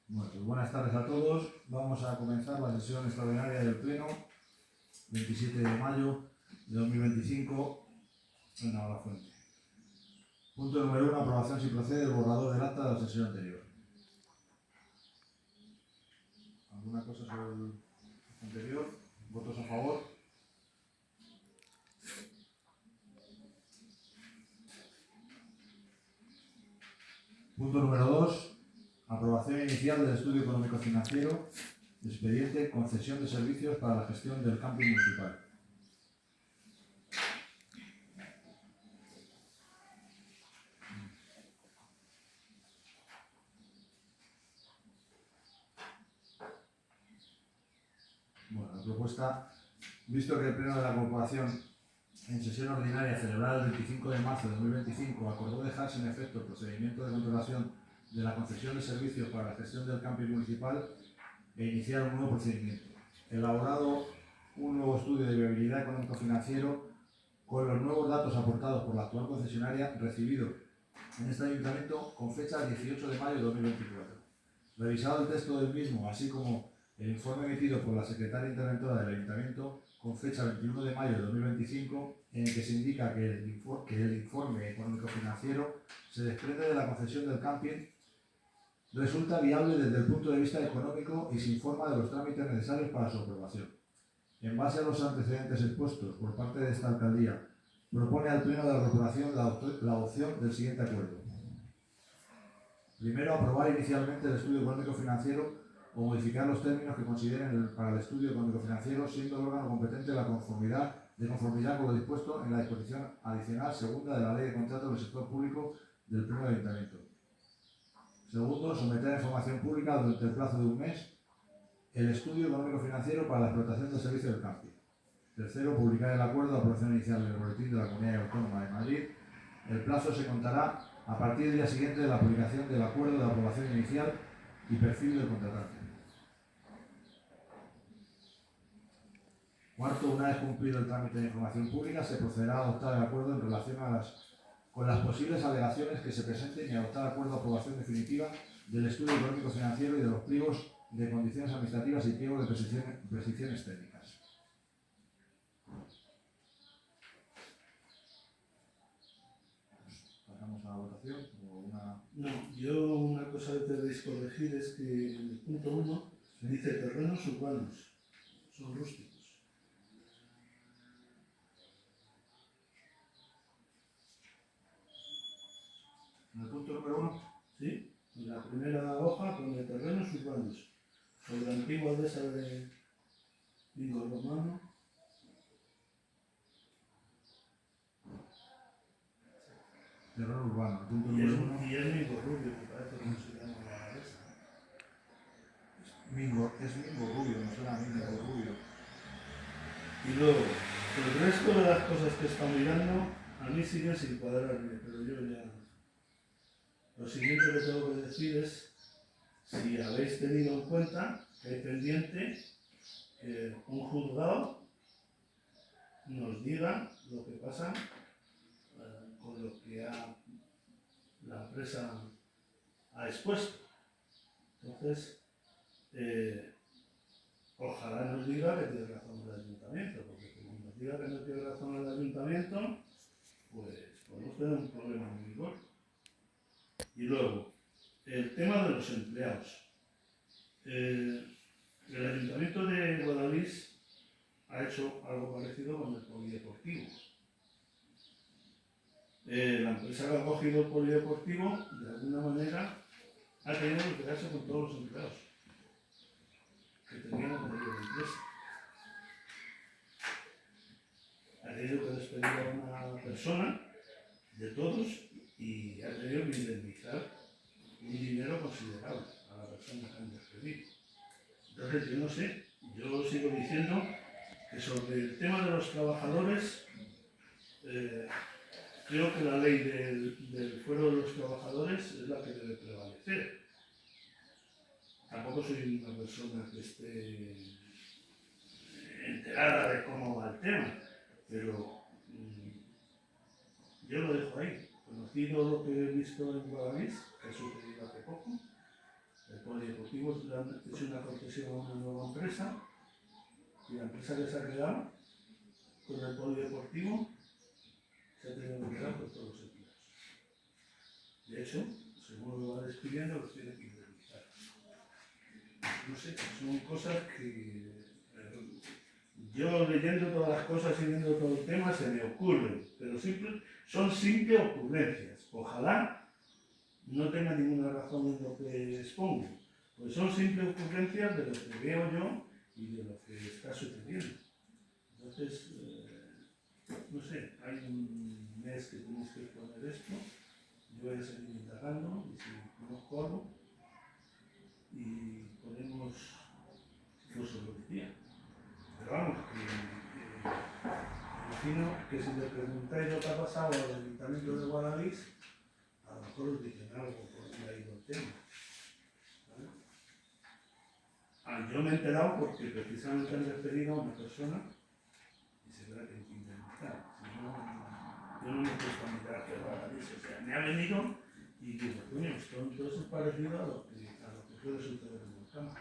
Bueno, pues buenas tardes a todos. Vamos a comenzar la sesión extraordinaria del Pleno, 27 de mayo de 2025, en Navarra-Fuente. Punto número 1. Aprobación si procede del borrador del acta de la sesión anterior. ¿Alguna cosa sobre el anterior? ¿Votos a favor? Punto número 2. Aprobación inicial del estudio económico-financiero, expediente concesión de servicios para la gestión del camping municipal. Bueno, la propuesta, visto que el Pleno de la Corporación en sesión ordinaria celebrada el 25 de marzo de 2025 acordó dejar sin efecto el procedimiento de controlación de la concesión de servicios para la gestión del camping municipal e iniciar un nuevo procedimiento. Elaborado un nuevo estudio de viabilidad económico-financiero con los nuevos datos aportados por la actual concesionaria recibido en este ayuntamiento con fecha 18 de mayo de 2024. Revisado el texto del mismo, así como el informe emitido por la secretaria interventora del ayuntamiento con fecha 21 de mayo de 2025, en el que se indica que el informe económico-financiero se desprende de la concesión del camping, resulta viable desde el punto de vista económico y se informa de los trámites necesarios para su aprobación. En base a los antecedentes expuestos por parte de esta alcaldía, propone al Pleno de la Corporación la adopción del siguiente acuerdo. Primero, aprobar inicialmente el estudio económico-financiero o modificar los términos que consideren para el estudio económico-financiero, siendo el órgano competente de conformidad con lo dispuesto en la disposición adicional segunda de la Ley de Contratos del Sector Público del Pleno del Ayuntamiento. Segundo, someter a información pública durante el plazo de un mes el estudio económico-financiero para la explotación del servicio del camping. Tercero, publicar el acuerdo de aprobación inicial en el Boletín de la Comunidad Autónoma de Madrid. El plazo se contará a partir del día siguiente de la publicación del acuerdo de aprobación inicial y perfil del contratante. Cuarto, una vez cumplido el trámite de información pública, se procederá a adoptar el acuerdo en relación con las posibles alegaciones que se presenten y adoptar el acuerdo de aprobación definitiva del estudio económico-financiero y de los pliegos de condiciones administrativas y pliegos de precisiones técnicas. ¿Pasamos a la votación? No, yo una cosa que debéis corregir es que en el punto 1 dice terrenos urbanos, son rústicos. ¿En el punto número 1? Sí, en la primera hoja pone terrenos urbanos, sobre la antigua aldea de Mingo Romano. Terreno urbano, el punto Y número 1. es Mingo Rubio, me parece que no se llama la aldea. Es Mingo Rubio, me suena a Mingo Rubio. Y luego, el resto de las cosas que están mirando, a mí siguen sin cuadrarme, pero yo ya... Lo siguiente que tengo que decir es si habéis tenido en cuenta que hay pendiente que un juzgado nos diga lo que pasa con lo que la empresa ha expuesto. Entonces, ojalá nos diga que tiene razón el ayuntamiento, porque como nos diga que no tiene razón el ayuntamiento, pues podemos tener un problema muy gordo. Y luego, el tema de los empleados. El Ayuntamiento de Guadalís ha hecho algo parecido con el polideportivo. La empresa que ha cogido el polideportivo, de alguna manera, ha tenido que quedarse con todos los empleados que tenían que tener la empresa. Ha tenido que despedir a una persona de todos y ha tenido que indemnizar un dinero considerable a la persona que han despedido. Entonces, yo no sé, yo sigo diciendo que sobre el tema de los trabajadores, creo que la ley del fuero de los trabajadores es la que debe prevalecer. Tampoco soy una persona que esté enterada de cómo va el tema, pero yo lo dejo ahí. Conocido lo que he visto en Guadalís, que ha sucedido hace poco, el polideportivo le han hecho una concesión a una nueva empresa y la empresa que se ha quedado con el polideportivo se ha tenido que quedar con todos los empleados. De hecho, según lo va despidiendo, los tiene que indemnizar. No sé, son cosas que yo leyendo todas las cosas y viendo todo el tema se me ocurren, pero son simples ocurrencias. Ojalá no tenga ninguna razón en lo que expongo, pues son simples ocurrencias de lo que veo yo y de lo que está sucediendo. Entonces, no sé, hay un mes que tenéis que exponer esto, yo voy a seguir indagando y si conozco algo y podemos incluso lo que día. Pero vamos, imagino que si le preguntáis lo que ha pasado al Ayuntamiento de Guadalís, a lo mejor os dicen algo por donde ha ido el tema. ¿Vale? Yo me he enterado porque precisamente han despedido a una persona y se verá que hay que indemnizar. Si no, yo no me he puesto a mirar qué Guadalís. O sea, me ha venido y digo, coño, esto entonces es parecido a lo que puede suceder en el campo. Y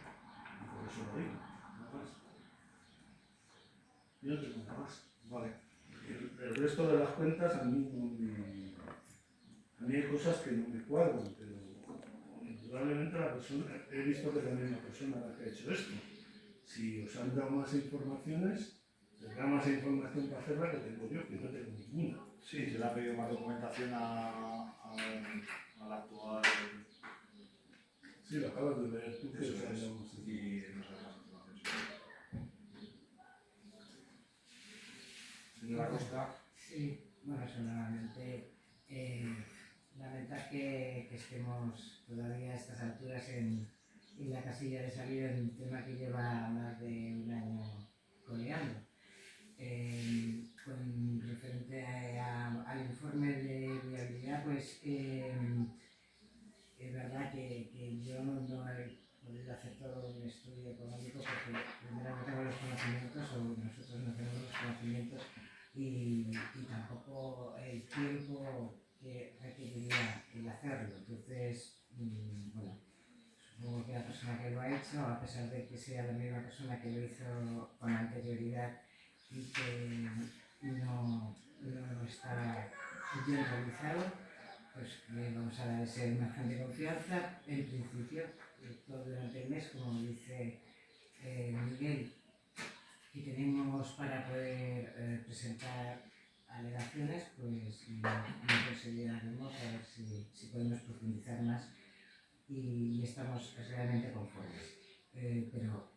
por eso lo digo, nada más. Yo no tengo nada más. Vale. El resto de las cuentas a mí no me... A mí hay cosas que no me cuadran, pero indudablemente la persona, he visto que es la misma persona la que ha hecho esto. Si os han dado más informaciones, tendrá más información para hacerla que tengo yo, que no tengo ninguna. Sí, se le ha pedido más documentación al actual. Sí, lo acabas de leer tú, que Eso os han es. dado más información. Y no sé más información. Señora Costa. Sí, bueno, solamente lamentar que estemos todavía a estas alturas en la casilla de salida en un tema que lleva más de un año coleando. Con referente al informe de viabilidad, pues es verdad que yo no he podido hacer todo un estudio económico porque primero no tengo los conocimientos o nosotros no tenemos los conocimientos y tampoco el tiempo que requeriría el hacerlo. Entonces, bueno, supongo que la persona que lo ha hecho, a pesar de que sea la misma persona que lo hizo con anterioridad y que no está bien realizado, pues le vamos a dar ese margen de confianza. En principio, todo durante el mes, como dice Miguel, y tenemos para poder presentar alegaciones, pues lo consideraremos a ver si podemos profundizar más y estamos realmente conformes. Pero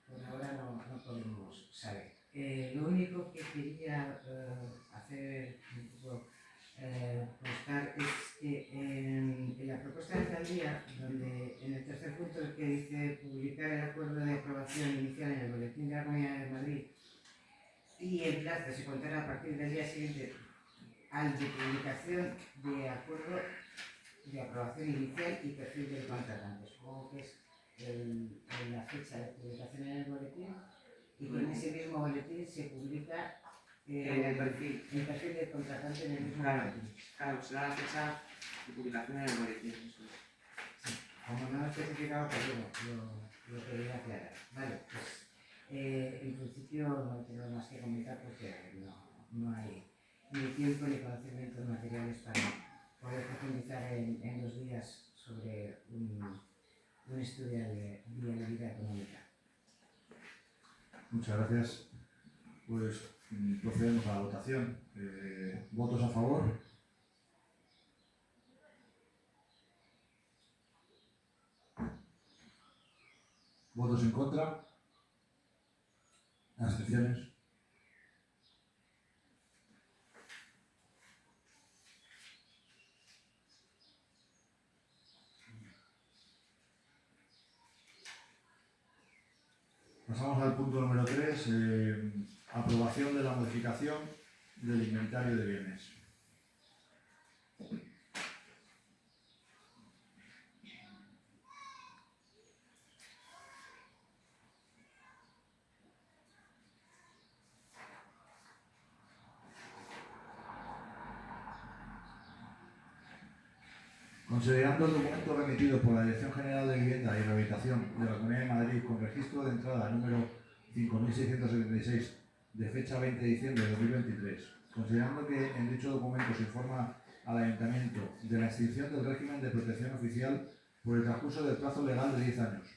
por ahora no podemos saber. Lo único que quería hacer un poco constar es que en la propuesta de alcaldía, donde en el tercer punto que dice publicar el acuerdo de aprobación inicial en el Boletín de la Comunidad de Madrid y el plazo se contará a partir del día siguiente al de publicación de acuerdo de aprobación inicial y perfil del contratante. Supongo que es la fecha de publicación en el boletín y con ese mismo boletín se publica el perfil del contratante en el mismo boletín. Claro, será la fecha de publicación en el boletín. Sí. Como no he especificado, pues bueno, lo quería aclarar. Vale, pues en principio no tengo más que comentar porque no hay ni tiempo ni conocimientos materiales para poder profundizar en 2 días sobre un estudio de viabilidad económica. Muchas gracias. Pues procedemos a la votación. ¿Votos a favor? ¿Votos en contra? ¿Abstenciones? Pasamos al punto número 3, aprobación de la modificación del inventario de bienes. Considerando el documento remitido por la Dirección General de Vivienda y Rehabilitación de la Comunidad de Madrid con registro de entrada número 5.676 de fecha 20 de diciembre de 2023, considerando que en dicho documento se informa al Ayuntamiento de la extinción del régimen de protección oficial por el transcurso del plazo legal de 10 años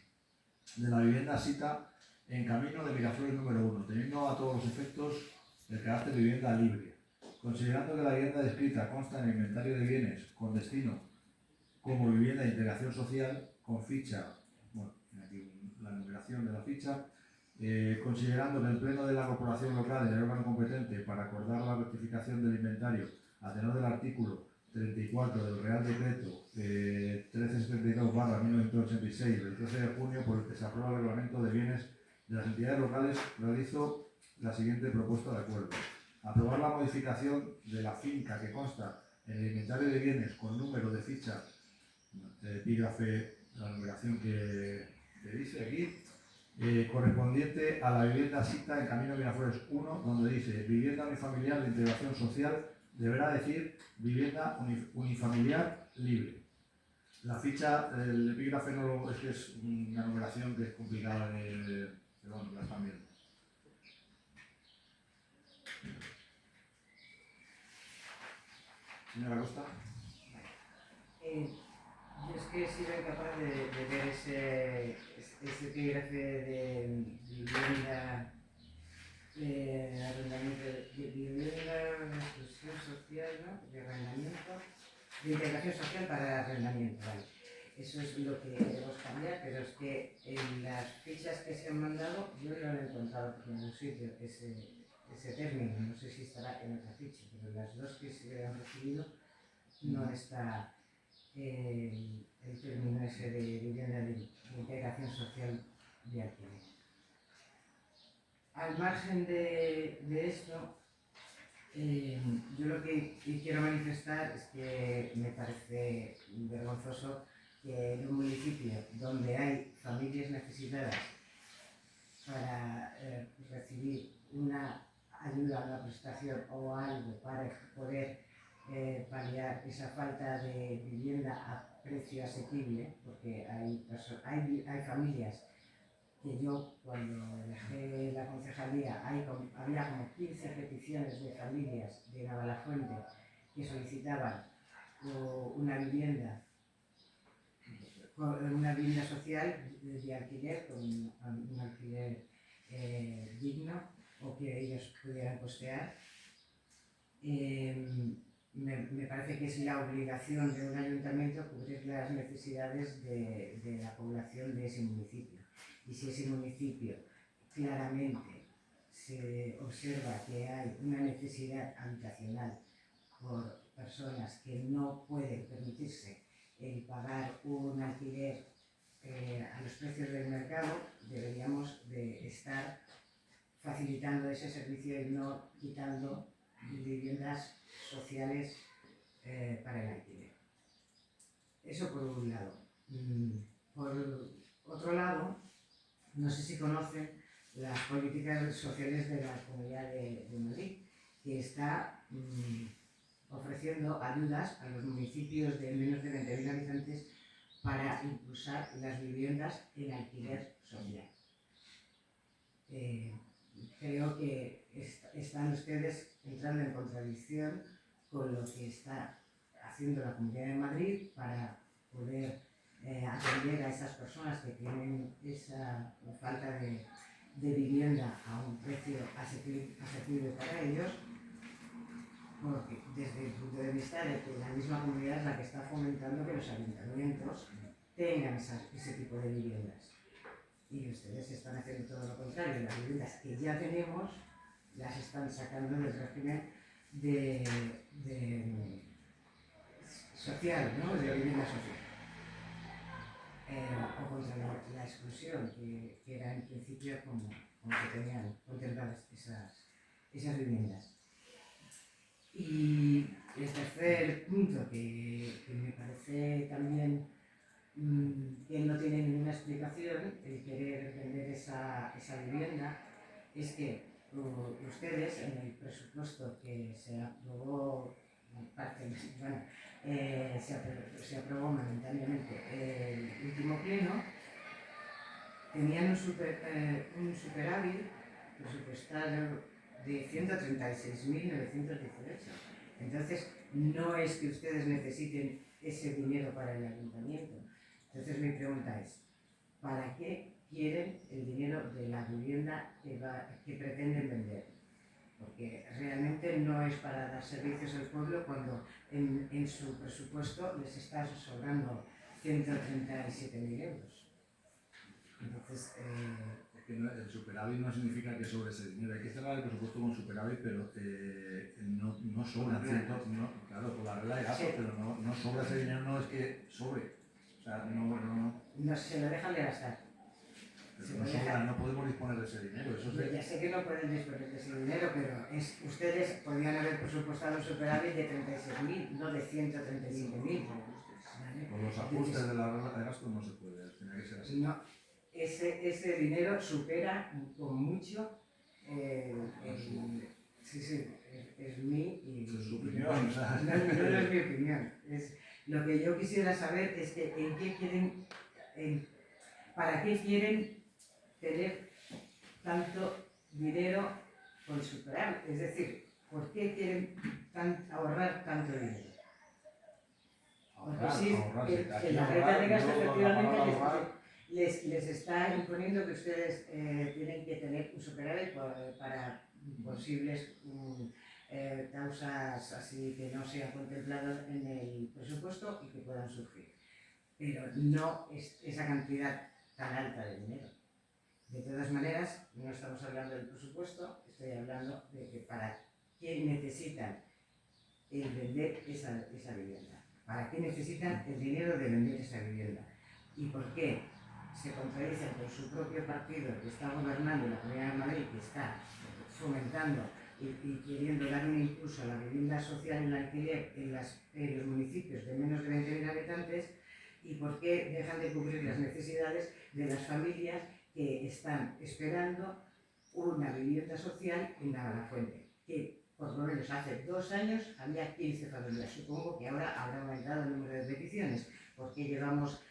de la vivienda sita en Camino de Miraflores número 1, teniendo a todos los efectos el carácter de vivienda libre, considerando que la vivienda descrita consta en el inventario de bienes con destino como vivienda de integración social con ficha, bueno, aquí la numeración de la ficha, considerando que el Pleno de la Corporación Local es el órgano competente para acordar la rectificación del inventario a tenor del artículo 34 del Real Decreto 1372/1986 del 13 de junio por el que se aprueba el reglamento de bienes de las entidades locales, realizo la siguiente propuesta de acuerdo. Aprobar la modificación de la finca que consta en el inventario de bienes con número de ficha, epígrafe, la numeración que dice aquí, correspondiente a la vivienda sita en Camino Miraflores 1, donde dice vivienda unifamiliar de integración social, deberá decir vivienda unifamiliar libre. La ficha, el epígrafe no es que es una numeración que es complicada de nombrar también. Señora Costa. Yo es que he sido incapaz de ver ese epígrafe de vivienda, arrendamiento, de vivienda de exclusión social, ¿no? De arrendamiento, de integración social para arrendamiento, ¿vale? Eso es lo que queremos cambiar, pero es que en las fichas que se han mandado yo no lo he encontrado por ningún sitio ese término, no sé si estará en otra ficha, pero las dos que se han recibido no está el término ese de vivienda de integración social de alquiler. Al margen de esto, yo lo que quiero manifestar es que me parece vergonzoso que en un municipio donde hay familias necesitadas para recibir una ayuda, una prestación o algo para poder paliar esa falta de vivienda a precio asequible, porque hay familias que yo cuando dejé la concejalía había como 15 peticiones de familias de Navalafuente que solicitaban una vivienda social de alquiler, con un alquiler digno o que ellos pudieran costear. Me parece que es la obligación de un ayuntamiento cubrir las necesidades de la población de ese municipio. Y si ese municipio claramente se observa que hay una necesidad habitacional por personas que no pueden permitirse el pagar un alquiler a los precios del mercado, deberíamos de estar facilitando ese servicio y no quitando viviendas sociales para el alquiler. Eso por un lado. Por otro lado, no sé si conocen las políticas sociales de la Comunidad de Madrid, que está ofreciendo ayudas a los municipios de menos de 20.000 habitantes para impulsar las viviendas en alquiler social. Creo que están ustedes entrando en contradicción con lo que está haciendo la Comunidad de Madrid para poder atender a esas personas que tienen esa falta de vivienda a un precio asequible para ellos, porque desde el punto de vista de que la misma comunidad es la que está fomentando que los ayuntamientos tengan ese tipo de viviendas. Y ustedes están haciendo todo lo contrario, las viviendas que ya tenemos las están sacando del régimen de social, ¿no? De vivienda social. O contra la exclusión, que era en principio como que tenían contempladas esas viviendas. Y el tercer punto que me parece también que no tiene ninguna explicación, el querer vender esa vivienda, es que ustedes en el presupuesto que se aprobó bueno, se aprobó momentáneamente el último pleno, tenían un superávit presupuestario de 136.918. Entonces, no es que ustedes necesiten ese dinero para el ayuntamiento. Entonces, mi pregunta es, ¿para qué quieren el dinero de la vivienda que pretenden vender? Porque realmente no es para dar servicios al pueblo cuando en su presupuesto les está sobrando 137.000 euros. Entonces, Es que el superávit no significa que sobre ese dinero. Hay que cerrar el presupuesto con superávit, pero no sobra claro, por la regla de gasto, sí, pero no sobra ese dinero, no es que sobre. O sea, no se lo dejan de gastar. no sobra, no podemos disponer de ese dinero. Eso Yo ya sé que no pueden disponer de ese dinero, pero ustedes podrían haber presupuestado un superávit de 36.000, no de 137.000. ¿Vale? Con los ajustes de la regla de gasto no se puede, tiene que ser así. No, ese dinero supera con mucho sí, es mi y Eso es su opinión. no, no es mi opinión. Lo que yo quisiera saber es que ¿para qué quieren tener tanto dinero con superávit? Es decir, ¿por qué quieren ahorrar tanto dinero? Porque sí, que la regla de gasto efectivamente les está imponiendo que ustedes tienen que tener un superávit para posibles causas así que no sean contempladas en el presupuesto y que puedan surgir. Pero no es esa cantidad tan alta de dinero. De todas maneras, no estamos hablando del presupuesto, estoy hablando de que para qué necesitan el vender esa vivienda. ¿Para qué necesitan el dinero de vender esa vivienda? ¿Y por qué se contradicen con su propio partido que está gobernando la Comunidad de Madrid, que está fomentando y queriendo dar un impulso a la vivienda social en alquiler en los municipios de menos de 20.000 habitantes? ¿Y por qué dejan de cubrir las necesidades de las familias que están esperando una vivienda social en Navalafuente? Que por lo menos hace 2 años había 15 familias. Supongo que ahora habrá aumentado el número de peticiones, porque llevamos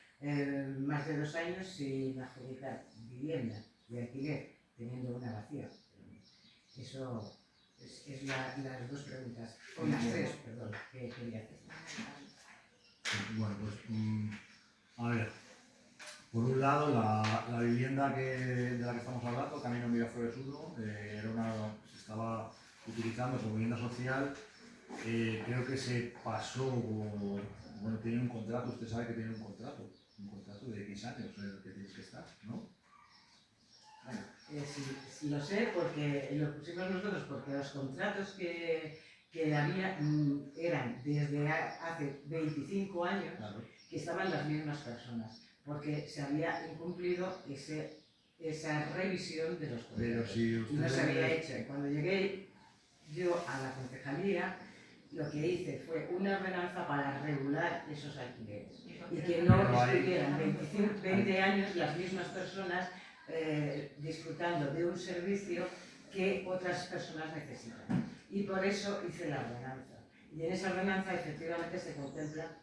más de 2 años sin adjudicar vivienda de alquiler, teniendo una vacía. Eso es las dos preguntas, o las tres, perdón, que quería hacer. Bueno, pues a ver, por un lado la vivienda de la que estamos hablando, Camino Miraflores 1, se estaba utilizando como vivienda social. Creo que se pasó, bueno, tiene un contrato, usted sabe que tiene un contrato de X años en el que tiene que estar, ¿no? Sí, lo sé porque lo pusimos nosotros, porque los contratos que había eran desde hace 25 años, claro, que estaban las mismas personas, porque se había incumplido esa revisión de los contratos. Pero si usted... No se había hecho. Cuando llegué yo a la concejalía, lo que hice fue una ordenanza para regular esos alquileres y que no estuvieran 20 años las mismas personas disfrutando de un servicio que otras personas necesitan. Y por eso hice la ordenanza. Y en esa ordenanza efectivamente se contempla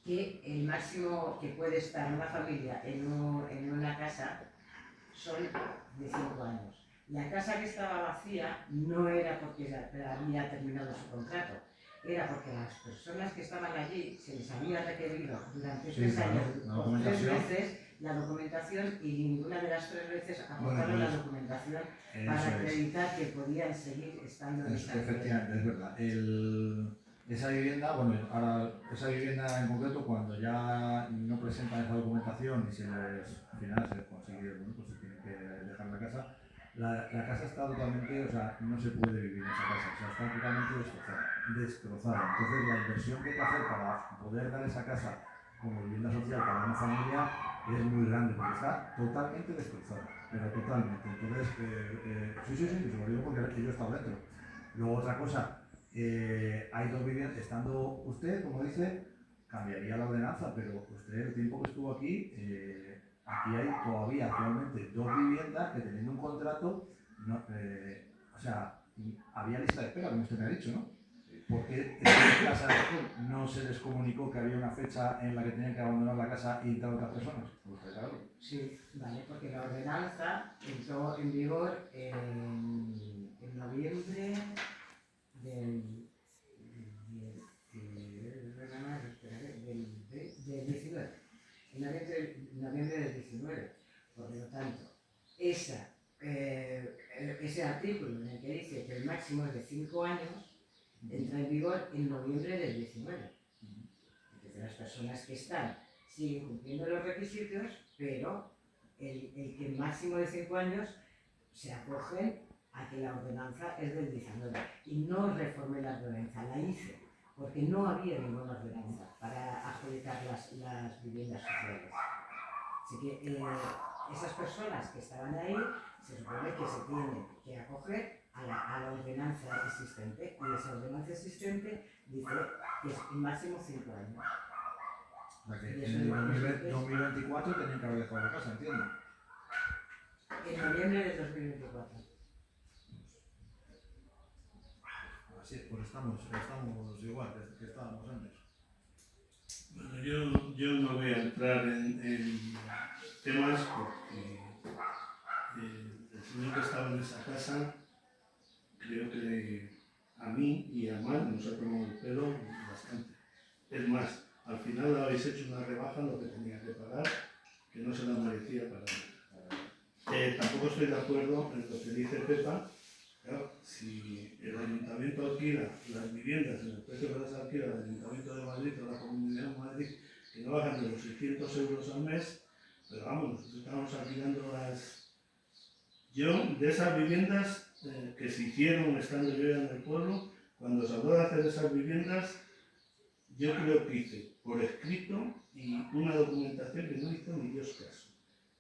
que el máximo que puede estar una familia en una casa son de 5 años. La casa que estaba vacía no era porque había terminado su contrato, era porque las personas que estaban allí se les había requerido durante 3 años o 3 veces la documentación y ninguna de las 3 veces aportaron la documentación para acreditar que podían seguir estando en esa vivienda. Efectivamente, es verdad. Esa vivienda, bueno, ahora esa vivienda en concreto, cuando ya no presentan esa documentación y al final se les consigue, bueno, pues se tienen que dejar la casa, la casa está totalmente, o sea, no se puede vivir en esa casa, o sea, está totalmente destrozada. Entonces la inversión que hay que hacer para poder dar esa casa como vivienda social para una familia es muy grande, porque está totalmente destrozada, pero totalmente. Entonces, sí, se lo digo porque yo he estado dentro. Luego otra cosa, hay 2 viviendas, estando usted, como dice, cambiaría la ordenanza, pero usted el tiempo que estuvo aquí, aquí hay todavía actualmente 2 viviendas que teniendo un contrato, o sea, había lista de espera, como usted me ha dicho, ¿no? ¿por qué estas casas no se les comunicó que había una fecha en la que tenían que abandonar la casa y entrar otras personas? Me gustaría saberlo. Sí, vale, porque la ordenanza entró en vigor en noviembre del 19. En noviembre del 19. Por lo tanto, ese artículo en el que dice que el máximo es de 5 años entra en vigor en noviembre del 19. Entonces las personas que están siguen cumpliendo los requisitos, pero el que el máximo de 5 años se acogen a que la ordenanza es del 19. Y no reformé la ordenanza, la hice, porque no había ninguna ordenanza para adjudicar las viviendas sociales. Así que esas personas que estaban ahí se supone que se tienen que acoger a la ordenanza existente, y esa ordenanza existente dice que es máximo 5 años. O sea que en el 2024 tenían que haber dejado la casa, entiendo. En noviembre del 2024. Así es, pues estamos igual que estábamos antes. Bueno, yo no voy a entrar en temas porque el señor que estaba en esa casa, creo que a mí y a Mar nos ha tomado el pelo bastante. Es más, al final le habéis hecho una rebaja en lo que tenía que pagar, que no se la merecía para nada. Tampoco estoy de acuerdo en lo que dice Pepa. Claro, si el Ayuntamiento alquila las viviendas en el precio que las alquila el Ayuntamiento de Madrid o la Comunidad de Madrid, que no bajan de los 600 euros al mes, pero vamos, nosotros estamos alquilando las... Yo, de esas viviendas que se hicieron estando yo ya en el pueblo, cuando se habló de hacer esas viviendas, yo creo que hice por escrito y una documentación que no hizo ni Dios caso.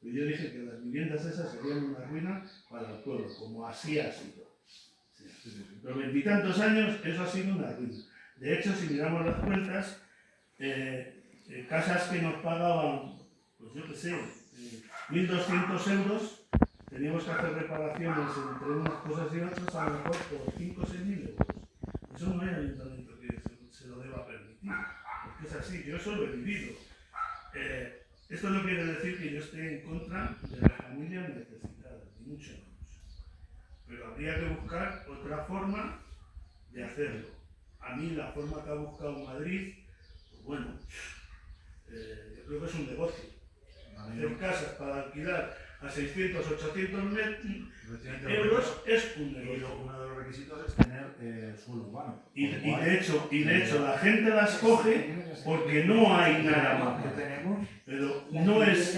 Pero yo dije que las viviendas esas serían una ruina para el pueblo, como así ha sido. Los 20 y tantos años eso ha sido una ruina. De hecho, si miramos las cuentas, casas que nos pagaban, pues yo qué sé, 1.200 euros, teníamos que hacer reparaciones entre unas cosas y otras, a lo mejor por 5 o 6.000 euros. Eso no hay ayuntamiento que se lo deba permitir, porque es así, yo eso lo he vivido. Esto no quiere decir que yo esté en contra de las familias necesitadas, ni mucho menos. Pero habría que buscar otra forma de hacerlo. A mí la forma que ha buscado Madrid, pues bueno, yo creo que es un negocio. Hacer casas para alquilar a 600, 800 euros es un negocio. Uno de los requisitos es tener suelo urbano. Y de hecho la gente las coge porque no hay nada más. Pero no es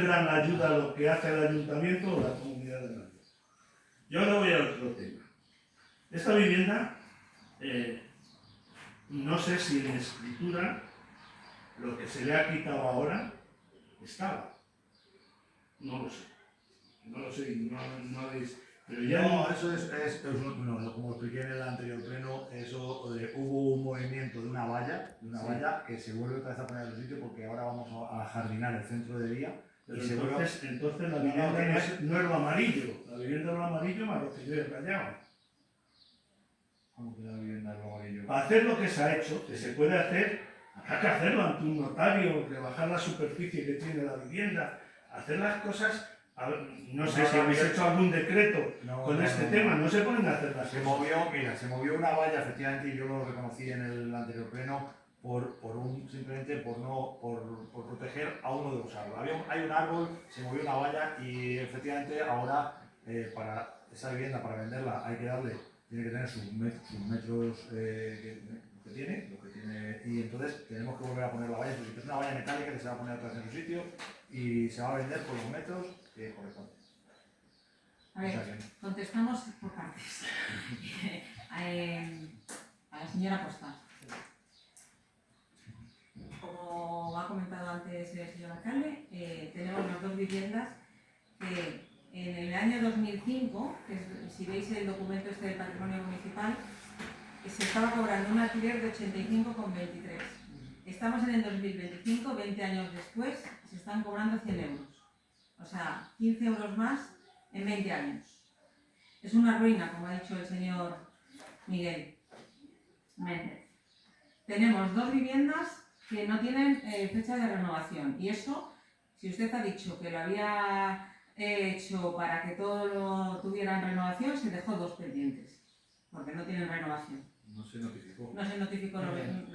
gran ayuda lo que hace el Ayuntamiento o la Comunidad de Madrid. Yo ahora voy a otro tema. Esta vivienda, no sé si en escritura lo que se le ha quitado ahora estaba. No lo sé. No lo sé, no habéis... Pero ya No, eso es no, como expliqué en el anterior pleno, eso hubo un movimiento de una valla que se vuelve otra vez a poner en el sitio porque ahora vamos a jardinar el centro de día. Pero entonces la vivienda no es lo amarillo, la vivienda es lo amarillo más lo que yo he rayado. ¿Cómo que la vivienda es lo amarillo? Para hacer lo que se ha hecho, que se puede hacer, habrá que hacerlo ante un notario, rebajar la superficie que tiene la vivienda, hacer las cosas. No sé si habéis hecho algún decreto con este tema, no se pueden hacer las cosas. Se movió una valla, efectivamente, y yo lo reconocí en el anterior pleno, simplemente por proteger a uno de los árboles. Hay un árbol, se movió una valla y efectivamente ahora para esa vivienda, para venderla, tiene que tener sus metros que tiene, y entonces tenemos que volver a poner la valla. Es una valla metálica que se va a poner atrás en su sitio y se va a vender por los metros que corresponden. A ver, contestamos por partes. A la señora Costa. Como ha comentado antes el señor alcalde, tenemos las dos viviendas que en el año 2005, si veis el documento este del patrimonio municipal, se estaba cobrando un alquiler de 85,23. Estamos en el 2025, 20 años después, se están cobrando 100 euros. O sea, 15 euros más en 20 años. Es una ruina, como ha dicho el señor Miguel Méndez. Tenemos 2 viviendas que no tienen fecha de renovación y eso, si usted ha dicho que lo había hecho para que todo tuvieran renovación, se dejó 2 pendientes, porque no tienen renovación. No se notificó. No se notificó renovación. Yo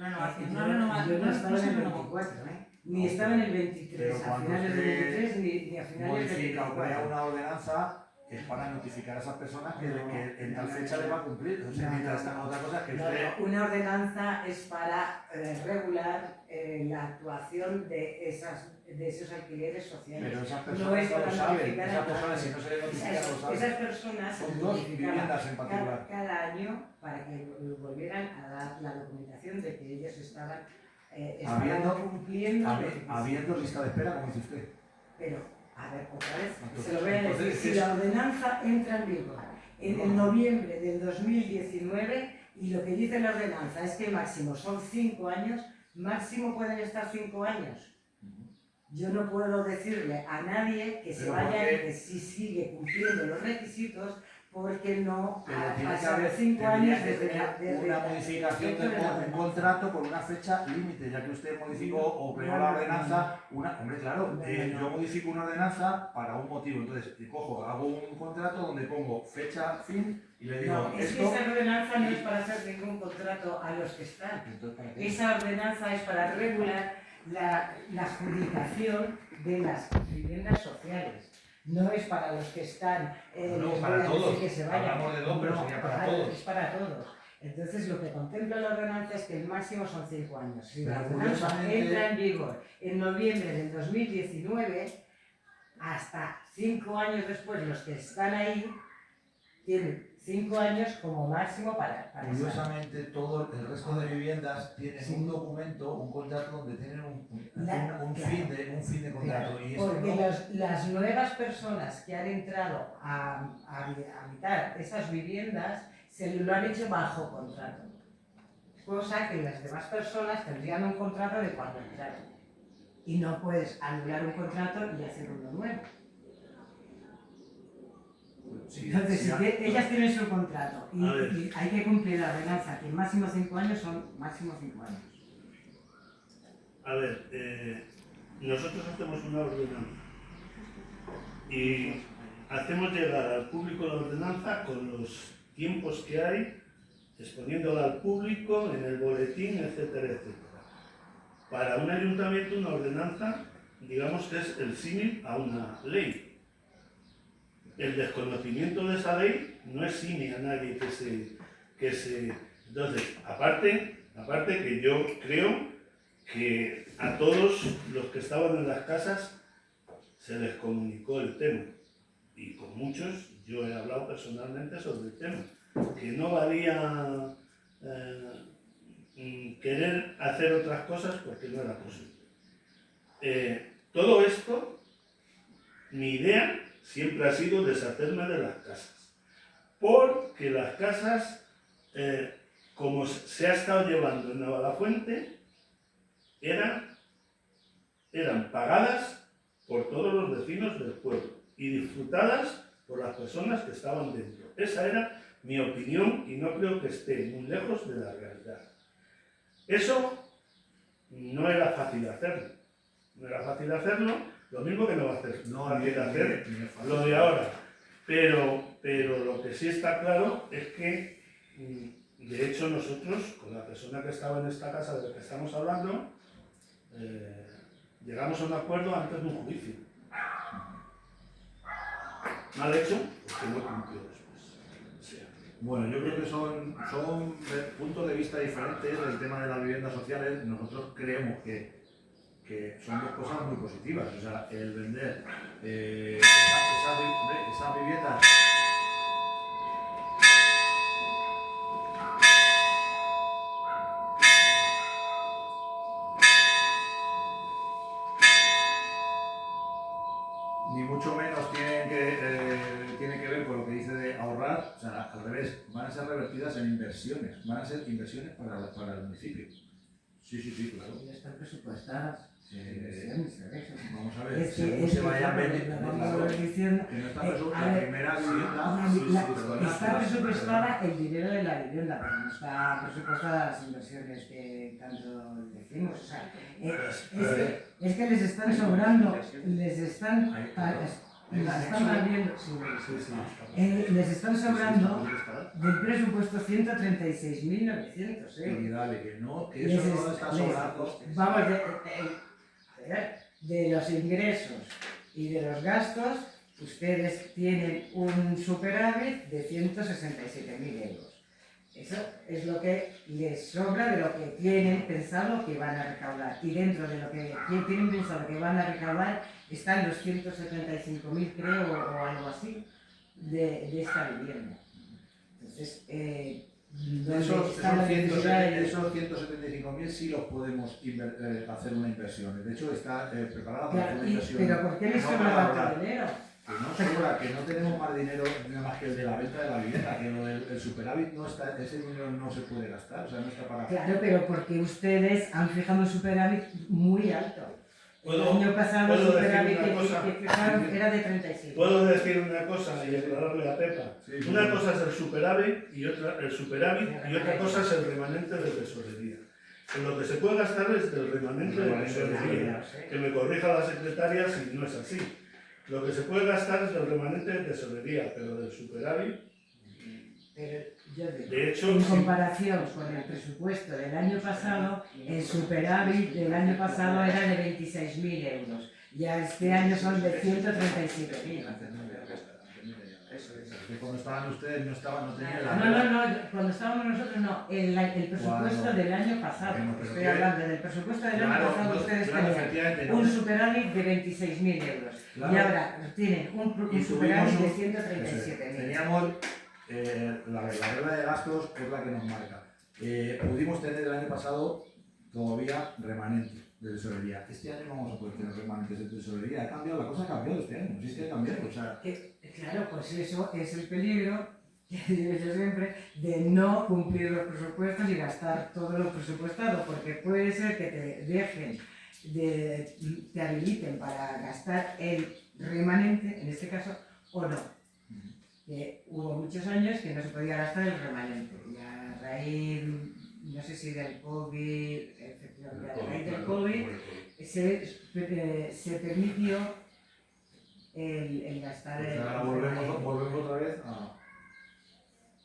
No renovación. no estaba en se el renovó. 24, ni estaba en el 23, Pero a cuando finales del usted 23 ni a finales del modifica o crea 24. una ordenanza, es para notificar a esas personas que en tal fecha le va a cumplir. O sea, mientras está otra cosa es que usted... Una ordenanza es para regular la actuación de esos alquileres sociales. Pero esas No personas es no lo para saben. notificar Esas a personas, nadie. si no se les notifica, no lo Esas saben. personas Son se 2 notificaban viviendas en particular. cada año para que volvieran a dar la documentación de que ellos estaban cumpliendo los requisitos. Habiendo lista de espera, como dice usted. Pero, a ver, otra vez, Entonces, se lo voy a decir, entonces, si la ordenanza entra en vigor en el noviembre del 2019 y lo que dice la ordenanza es que máximo son 5 años, máximo pueden estar 5 años. Yo no puedo decirle a nadie que se Pero vaya porque- que si sigue cumpliendo los requisitos porque no Pero ha tiene que pasado haber 5 años tendría que tener una modificación de un contrato con una fecha límite, ya que usted modificó o creó la ordenanza. Hombre, claro, yo modifico una ordenanza para un motivo, entonces cojo, hago un contrato donde pongo fecha fin y le digo No, es que esto. esa ordenanza no es para hacer ningún contrato a los que están. Entonces, ¿para qué? Esa ordenanza es para regular la adjudicación de las viviendas sociales. No es para los que están, No, les para voy a decir todos. que se vayan. Hablamos de 2, pero sería para claro, todos. es para todos. Entonces lo que contempla la ordenanza es que el máximo son 5 años. Si la Pero ordenanza curiosamente- entra en vigor en noviembre del 2019, hasta 5 años después los que están ahí tienen 5 años como máximo para estar. Curiosamente, todo el resto de viviendas tienen Sí. un documento, un contrato donde tienen un Claro. fin de contrato. Y esto Porque no. las nuevas personas que han entrado a habitar esas viviendas se lo han hecho bajo contrato. Cosa que las demás personas tendrían un contrato de cuando entraron. Y no puedes anular un contrato y hacer uno nuevo. Sí, Entonces, sí, ellas tienen su contrato y A ver. hay que cumplir la ordenanza, que máximo 5 años son máximo 5 años. A ver, nosotros hacemos una ordenanza y hacemos llegar al público la ordenanza con los tiempos que hay, exponiéndola al público en el boletín, etcétera, etcétera. Para un ayuntamiento una ordenanza, digamos que es el símil a una ley. El desconocimiento de esa ley no exime a nadie que se... Entonces, aparte que yo creo que a todos los que estaban en las casas se les comunicó el tema. Y con muchos yo he hablado personalmente sobre el tema. Que no valía querer hacer otras cosas porque no era posible. Todo esto, mi idea siempre ha sido deshacerme de las casas. Porque las casas, como se ha estado llevando en Navalafuente, eran pagadas por todos los vecinos del pueblo y disfrutadas por las personas que estaban dentro. Esa era mi opinión y no creo que esté muy lejos de la realidad. Eso no era fácil hacerlo. No era fácil hacerlo, lo mismo que no va a ser fácil hacer lo de ahora. Pero lo que sí está claro es que, de hecho, nosotros, con la persona que estaba en esta casa de la que estamos hablando, llegamos a un acuerdo antes de un juicio. Mal hecho, porque no cumplió después. O sea, Bueno, yo creo que son puntos de vista diferentes del tema de las viviendas sociales. Nosotros creemos que son 2 cosas muy positivas. O sea, el vender esas viviendas. Ni mucho menos tiene que ver con lo que dice de ahorrar, o sea, al revés, van a ser revertidas en inversiones, van a ser inversiones para el municipio. Sí, claro. Y están presupuestadas. Vamos a ver, Es que según se vayan vendiendo, vamos diciendo, que no está a la ver, primera vivienda, perdona, está presupuestada el dinero de la vivienda, pero no está presupuestada las inversiones que tanto decimos. O sea, es que les están sobrando, les están sobrando del presupuesto 136.900. y dale, que no, que eso no está sobrando. Vamos, de los ingresos y de los gastos, ustedes tienen un superávit de 167.000 euros. Eso es lo que les sobra de lo que tienen pensado que van a recaudar. Y dentro de lo que tienen pensado que van a recaudar están los 175.000, creo, o algo así, de esta vivienda. Entonces, Esos 175.000 sí los podemos hacer una inversión. De hecho, está preparada para hacer una inversión. ¿Pero por qué les sobra tanto dinero? Que no sobra, que no tenemos más dinero nada más que el de la venta de la vivienda, que lo del superávit no está, ese dinero no se puede gastar, o sea, no está para... Claro, pero porque ustedes han fijado un superávit muy alto. El año pasado el superávit que fijaron era de 37. Puedo decir una cosa y aclararle a Pepa. Sí, una cosa es el superávit y otra cosa es el remanente de tesorería. En lo que se puede gastar es del remanente de tesorería. Que me corrija la secretaria si no es así. Lo que se puede gastar es del remanente de tesorería, pero del superávit. Pero yo digo, De hecho, en comparación con el presupuesto del año pasado, el superávit del año pasado era de 26.000 euros. Ya este año son de 137.000. Que cuando estaban ustedes no tenían la... No, cuando estábamos nosotros no, el presupuesto del año pasado. Estoy hablando del presupuesto del año pasado, ustedes tenían un superávit de 26.000 euros. Y ahora tienen un superávit de 137.000. Teníamos la regla de gastos es la que nos marca. Pudimos tener el año pasado todavía remanente de tesorería. Este año no vamos a poder tener remanentes de tesorería. Ha cambiado, la cosa ha cambiado este año. Sí, es que ha cambiado. O sea, claro, pues eso es el peligro que digo yo siempre de no cumplir los presupuestos y gastar todo lo presupuestado, porque puede ser que te dejen, te habiliten para gastar el remanente, en este caso, o no. Hubo muchos años que no se podía gastar el remanente. Y a raíz, no sé si del COVID, efectivamente, a raíz del COVID, se permitió el gastar pues el ahora remanente. volvemos otra vez a...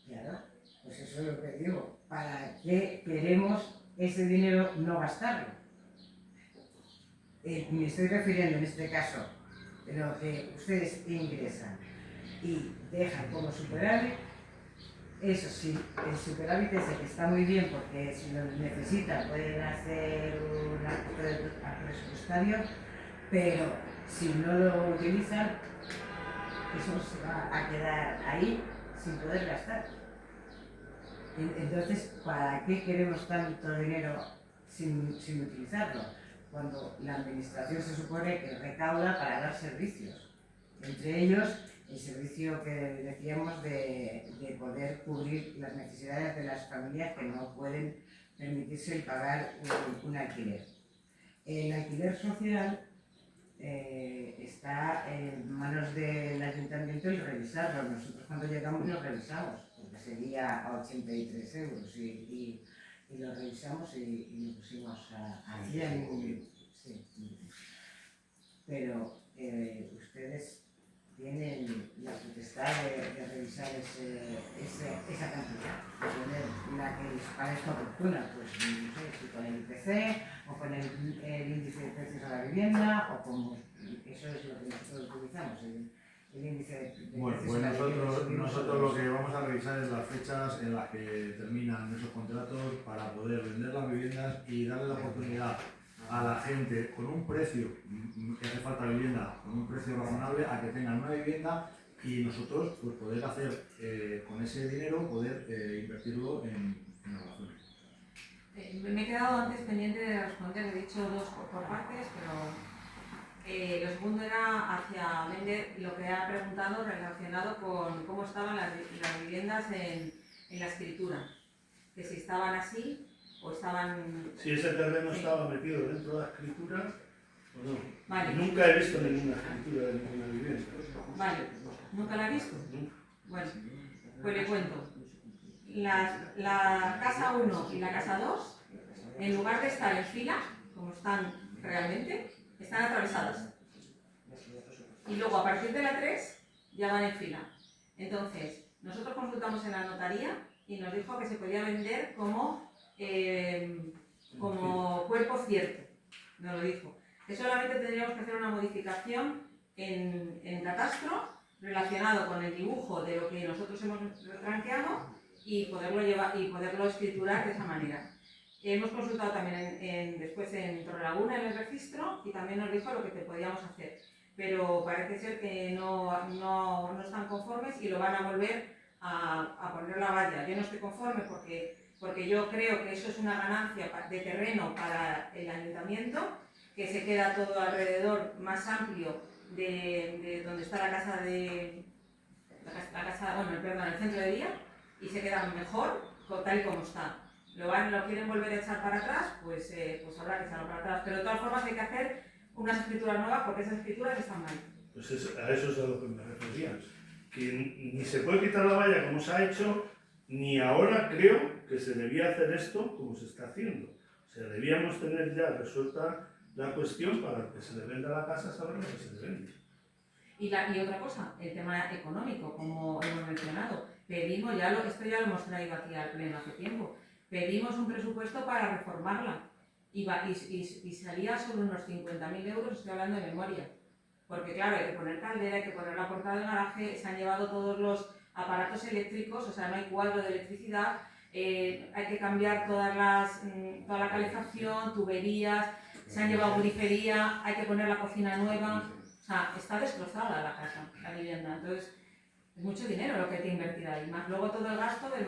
Claro, pues eso es lo que digo. ¿Para qué queremos ese dinero no gastarlo? Me estoy refiriendo en este caso de lo que ustedes ingresan y dejan como superávit. Eso sí, el superávit ese que está muy bien porque si lo necesitan pueden hacer un acto presupuestario, pero si no lo utilizan, eso se va a quedar ahí sin poder gastar. Entonces, ¿para qué queremos tanto dinero sin utilizarlo? Cuando la administración se supone que recauda para dar servicios, entre ellos el servicio que decíamos de poder cubrir las necesidades de las familias que no pueden permitirse el pagar un alquiler. El alquiler social está en manos del ayuntamiento el revisarlo. Nosotros cuando llegamos lo revisamos, porque seguía a 83 euros y lo revisamos y lo pusimos a 100. Sí. Pero ustedes tienen la potestad de revisar esa cantidad, de poner la que les parezca oportuna, pues no sé, si con el IPC o con el índice de precios a la vivienda o como eso es lo que nosotros utilizamos, el índice de precios Bueno, pues a la vivienda. nosotros lo que vamos a revisar es las fechas en las que terminan esos contratos para poder vender las viviendas y darle la oportunidad a la gente con un precio, que hace falta vivienda, con un precio razonable, a que tengan una vivienda y nosotros pues poder hacer con ese dinero, poder invertirlo en innovación. Me he quedado antes pendiente de responder, he dicho dos por partes, pero lo segundo era hacia vender lo que ha preguntado relacionado con cómo estaban las viviendas en la escritura, que si estaban así o estaban... Si ese terreno Sí. estaba metido dentro de la escritura o no. Vale. Nunca he visto ninguna escritura de ninguna vivienda. Vale, ¿nunca la he visto? Nunca. Bueno, pues le cuento. La casa 1 y la casa 2, en lugar de estar en fila, como están realmente, están atravesadas. Y luego a partir de la 3 ya van en fila. Entonces, nosotros consultamos en la notaría y nos dijo que se podía vender como cuerpo cierto, nos lo dijo. Que solamente tendríamos que hacer una modificación en catastro relacionado con el dibujo de lo que nosotros hemos retranqueado y poderlo escriturar de esa manera. Hemos consultado también después en Torrelaguna en el registro y también nos dijo lo que podíamos hacer. Pero parece ser que no están conformes y lo van a volver a poner la valla. Yo no estoy conforme porque yo creo que eso es una ganancia de terreno para el ayuntamiento, que se queda todo alrededor más amplio de donde está la casa el centro de día, y se queda mejor tal y como está. Lo quieren volver a echar para atrás, pues habrá que echarlo para atrás. Pero de todas formas hay que hacer unas escrituras nuevas porque esas escrituras están mal. Pues a eso es a lo que me refería. Que ni se puede quitar la valla como se ha hecho, ni ahora creo que se debía hacer esto como se está haciendo. O sea, debíamos tener ya resuelta la cuestión para que se le venda la casa, saber lo que se le vende. Y otra cosa, el tema económico, como hemos mencionado. Pedimos, esto ya lo hemos traído aquí al pleno hace tiempo, pedimos un presupuesto para reformarla y salía sobre unos 50.000 euros, estoy hablando de memoria. Porque claro, hay que poner caldera, hay que poner la puerta del garaje, se han llevado todos los aparatos eléctricos, o sea, no hay cuadro de electricidad, hay que cambiar toda la calefacción, tuberías, se han llevado grifería, hay que poner la cocina nueva, o sea, está destrozada la casa, la vivienda, entonces es mucho dinero lo que hay que invertir ahí, más luego todo el gasto del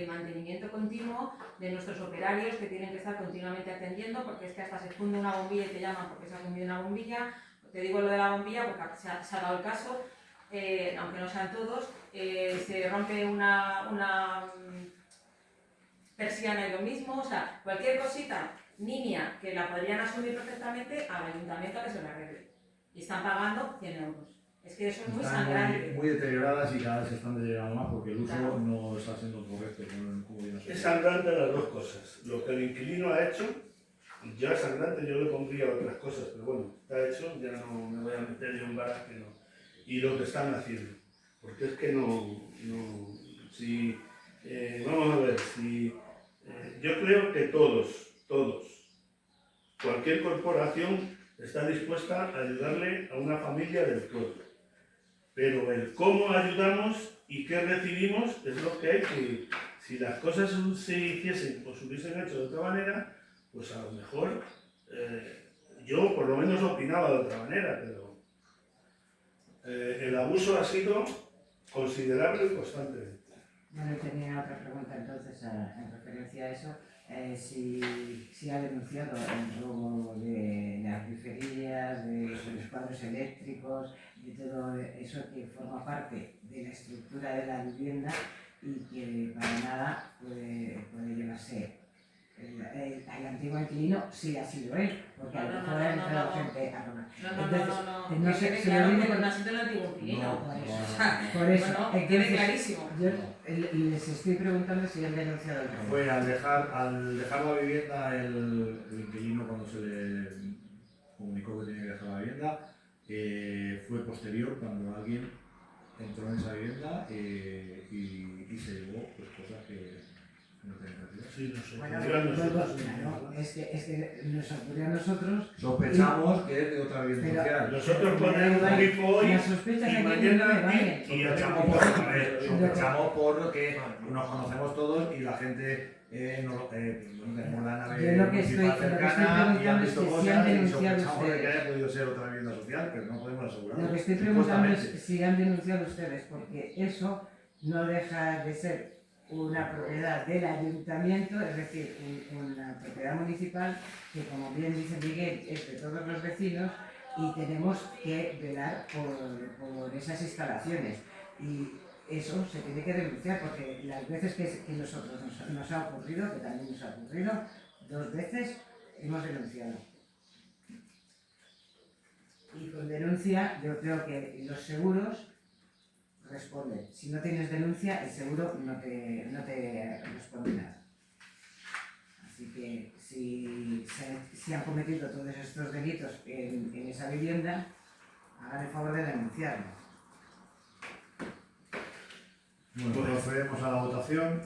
mantenimiento continuo de nuestros operarios que tienen que estar continuamente atendiendo, porque es que hasta se funde una bombilla y te llaman porque se ha fundido una bombilla. Te digo lo de la bombilla porque se ha dado el caso, aunque no sean todos, se rompe una persiana y lo mismo, o sea, cualquier cosita nimia que la podrían asumir perfectamente al ayuntamiento a que se la arregle. Y están pagando 100 euros. Es que eso es muy sangrante. Muy deterioradas y cada vez se están deteriorando más porque el uso Claro. no está siendo correcto con el cubo de nosotros. Es sangrante las dos cosas. Lo que el inquilino ha hecho, ya es sangrante, yo le pondría otras cosas, pero bueno, está hecho, ya no me voy a meter yo en varas que no. Y lo que están haciendo. Porque es que vamos a ver, yo creo que todos, cualquier corporación está dispuesta a ayudarle a una familia del pueblo. Pero el cómo ayudamos y qué recibimos es lo que hay que... Si las cosas se hiciesen o se hubiesen hecho de otra manera, pues a lo mejor yo por lo menos opinaba de otra manera, pero el abuso ha sido considerable y constantemente. Bueno, tenía otra pregunta entonces en referencia a eso. Si ha denunciado el robo de las griferías, de los cuadros eléctricos, de todo eso que forma parte de la estructura de la vivienda y que para nada puede llevarse el antiguo inquilino, si ha sido él, porque a lo mejor ha entrado gente a robar. No sé, se claro lo digo que porque- no ha sido el antiguo inquilino. Por eso, Bueno, entonces, quede clarísimo. yo les estoy preguntando si han denunciado el robo. Fue al dejar la vivienda el inquilino cuando se le comunicó que tenía que dejar la vivienda, fue posterior cuando alguien entró en esa vivienda y se llevó pues, cosas que no tenían que hacer. Sí, no sé. Bueno, Digan nosotros, claro, es que nos ocurrió a nosotros. Sospechamos que es de otra vivienda Pero- social. Nosotros ponemos un grifo hoy Las sospechas y aquí mañana no me valen. Sospechamos por que nos conocemos todos y la gente tenemos la nave Yo lo que estoy municipal cercana y han preguntando visto es que si cosas han y denunciado sospechamos de que ustedes. haya podido ser otra vivienda social, pero no podemos asegurarlo. Lo que estoy preguntando es Supuestamente. si han denunciado ustedes, porque eso no deja de ser una propiedad del ayuntamiento, es decir, una propiedad municipal que, como bien dice Miguel, es de todos los vecinos y tenemos que velar por esas instalaciones. Y eso se tiene que denunciar, porque las veces que nosotros nos ha ocurrido, que también nos ha ocurrido, 2 veces hemos denunciado. Y con denuncia yo creo que los seguros responden. Si no tienes denuncia, el seguro no te responde nada. Así que si han cometido todos estos delitos en esa vivienda, hagan el favor de denunciarlo. Bueno, pues procedemos a la votación.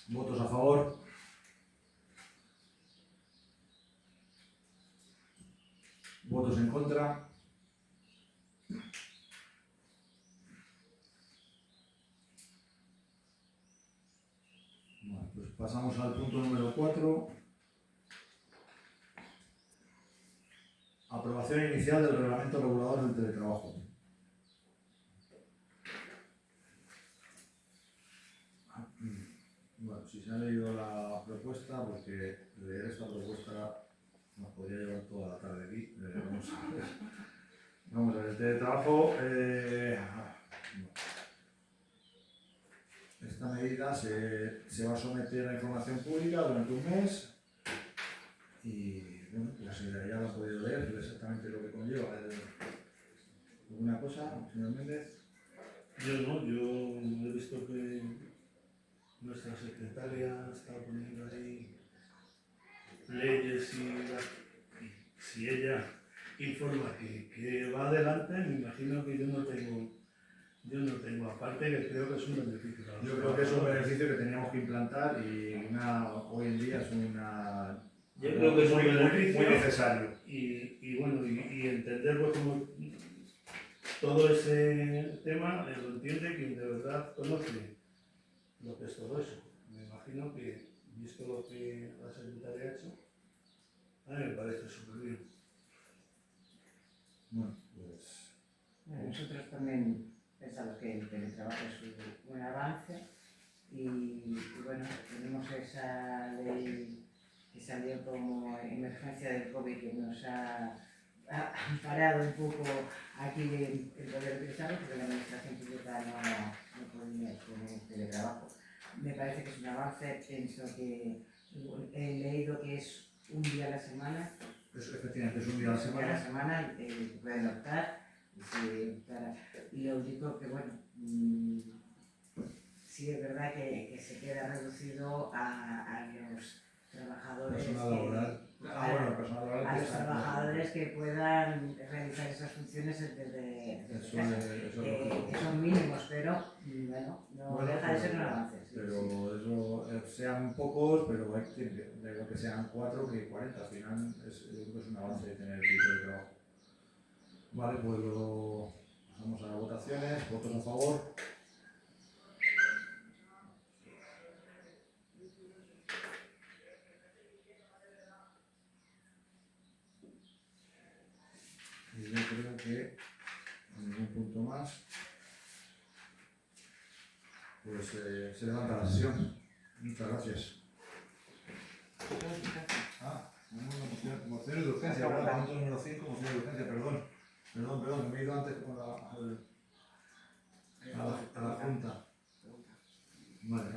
¿Votos a favor? ¿Votos en contra? Bueno, pues pasamos al punto número 4. Aprobación inicial del reglamento regulador del teletrabajo. Bueno, si se ha leído la propuesta, porque leer esta propuesta nos podría llevar toda la tarde aquí. Vamos a ver, el teletrabajo. Esta medida se va a someter a información pública durante un mes y bueno, pues ya lo han podido leer exactamente lo que conlleva. ¿Alguna cosa, señor Méndez? Yo no, yo he visto que nuestra secretaria está poniendo ahí leyes y si ella informa que va adelante, me imagino que yo no tengo aparte, que creo que es un beneficio. Yo creo que es un beneficio que teníamos que implantar y hoy en día es yo creo que es un beneficio muy necesario. Y bueno, y entender pues, como todo ese tema lo entiende quien de verdad conoce lo que es todo eso. Me imagino que, visto lo que la secretaria ha hecho, a mí me parece súper bien. Bueno, pues Nosotros también pensamos que el teletrabajo es un avance y bueno, tenemos esa ley que salió como emergencia del COVID que nos ha parado un poco aquí el poder utilizarlo porque la administración pública no podía tener teletrabajo. Me parece que es un avance, pienso que he leído que es un día a la semana. efectivamente es un día a la semana. Pueden optar. Y lo único que, bueno, sí es verdad que se queda reducido a los trabajadores. Personal laboral. Personal laboral. A los trabajadores que puedan realizar esas funciones desde casa. Que son mínimos, pero bueno, no deja de ser un avance. Pero eso, sean pocos, pero de lo que sean 4 que 40. Al final yo creo que es un avance de tener el tipo de trabajo. Vale, pues luego pasamos a las votaciones. ¿Votos a favor? Y yo creo que ningún punto más. Pues se levanta la sesión. Muchas gracias. Mociones de urgencia, ¿verdad? Punto número 5, mociones de urgencia, perdón, que me he ido antes con a la Junta. Vale,